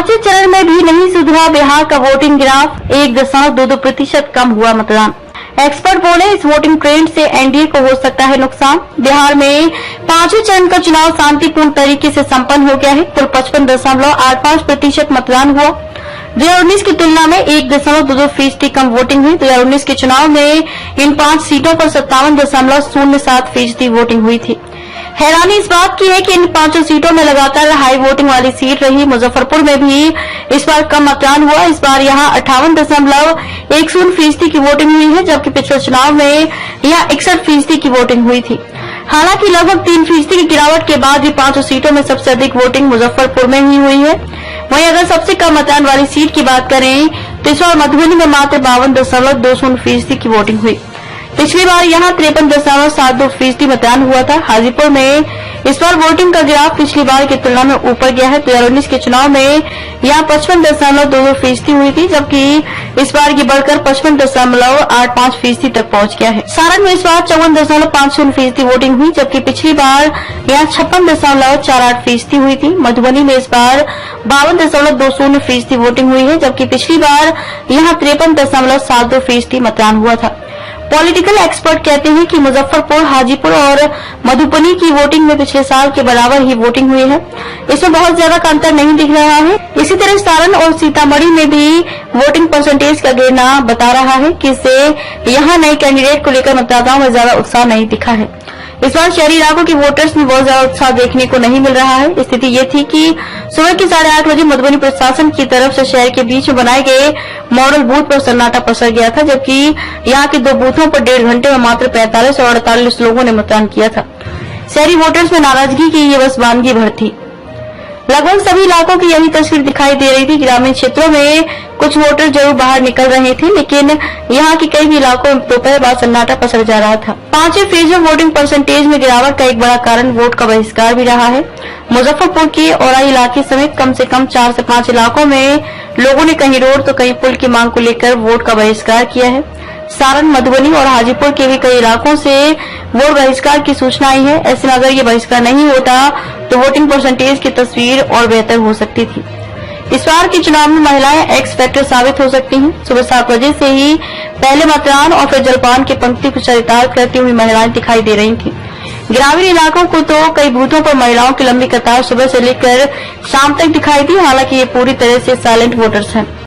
पांचवें चरण में भी नहीं सुधरा बिहार का वोटिंग ग्राफ, 1.22% कम हुआ मतदान। एक्सपर्ट बोले इस वोटिंग ट्रेंड से एनडीए को हो सकता है नुकसान। बिहार में पांचवें चरण का चुनाव शांतिपूर्ण तरीके से संपन्न हो गया है। कुल 55.85% मतदान हुआ। 2019 की तुलना में 1.22% कम वोटिंग हुई। 2019 के चुनाव में इन 5 सीटों पर 57.07% वोटिंग हुई थी। हैरानी इस बात की है कि इन 5 सीटों में लगातार हाई वोटिंग वाली सीट रही। मुजफ्फरपुर में भी इस बार कम मतदान हुआ। इस बार यहां 58.10% की वोटिंग हुई है, जबकि पिछले चुनाव में यहां 61% की वोटिंग हुई थी। हालांकि लगभग 3% की गिरावट के बाद भी 5 सीटों में सबसे अधिक वोटिंग मुजफ्फरपुर में ही हुई है। वहीं अगर सबसे कम मतदान वाली सीट की बात करें तो इस बार मधुबनी में मात्र 52.20% की वोटिंग हुई। पिछली बार यहां 53.72% मतदान हुआ था। हाजीपुर में इस बार वोटिंग का ग्राफ पिछली बार की तुलना में ऊपर गया है। 2019 के चुनाव में यहां 55.22% हुई थी, जबकि इस बार की बढ़कर 55.85% तक पहुंच गया है। सारण में इस बार 54.50% वोटिंग हुई, जबकि पिछली बार यहां 56.48% हुई थी। मधुबनी में इस बार 52.20% वोटिंग हुई है, जबकि पिछली बार यहां 53.72% मतदान हुआ था। पॉलिटिकल एक्सपर्ट कहते हैं कि मुजफ्फरपुर, हाजीपुर और मधुबनी की वोटिंग में पिछले साल के बराबर ही वोटिंग हुई है। इसमें बहुत ज्यादा का अंतर नहीं दिख रहा है। इसी तरह सारण और सीतामढ़ी में भी वोटिंग परसेंटेज का गिरना बता रहा है कि इससे यहाँ नए कैंडिडेट को लेकर मतदाताओं में ज्यादा उत्साह नहीं दिखा है। इस बार शहरी इलाकों के वोटर्स में बहुत ज्यादा उत्साह देखने को नहीं मिल रहा है। स्थिति ये थी कि सुबह के 8:30 बजे मधुबनी प्रशासन की तरफ से शहर के बीच में बनाए गए मॉडल बूथ पर सन्नाटा पसर गया था, जबकि यहाँ के 2 बूथों पर 1.5 घंटे में मात्र 45 और 48 लोगों ने मतदान किया था। शहरी वोटर्स में नाराजगी की ये बस वानगी भर थी। लगभग सभी इलाकों की यही तस्वीर दिखाई दे रही थी। ग्रामीण क्षेत्रों में कुछ वोटर जरूर बाहर निकल रहे थे, लेकिन यहाँ के कई भी इलाकों में दोपहर बाद सन्नाटा पसर जा रहा था। 5वें फेज में वोटिंग परसेंटेज में गिरावट का एक बड़ा कारण वोट का बहिष्कार भी रहा है। मुजफ्फरपुर के औराई इलाके समेत कम से कम 4 से 5 इलाकों में लोगों ने कहीं रोड तो कहीं पुल की मांग को लेकर वोट का बहिष्कार किया है। सारण, मधुबनी और हाजीपुर के भी कई इलाकों से वोट बहिष्कार की सूचना आई है। ऐसे में अगर ये बहिष्कार नहीं होता तो वोटिंग परसेंटेज की तस्वीर और बेहतर हो सकती थी। इस बार के चुनाव में महिलाएं एक्स फैक्टर साबित हो सकती हैं। सुबह 7 बजे से ही पहले मतदान और फिर जलपान की पंक्ति को चरितार्थ करती हुई महिलाएं दिखाई दे रही थी। ग्रामीण इलाकों को तो कई बूथों पर महिलाओं की लंबी कतार सुबह से लेकर शाम तक दिखाई दी। हालांकि ये पूरी तरह से साइलेंट वोटर्स हैं।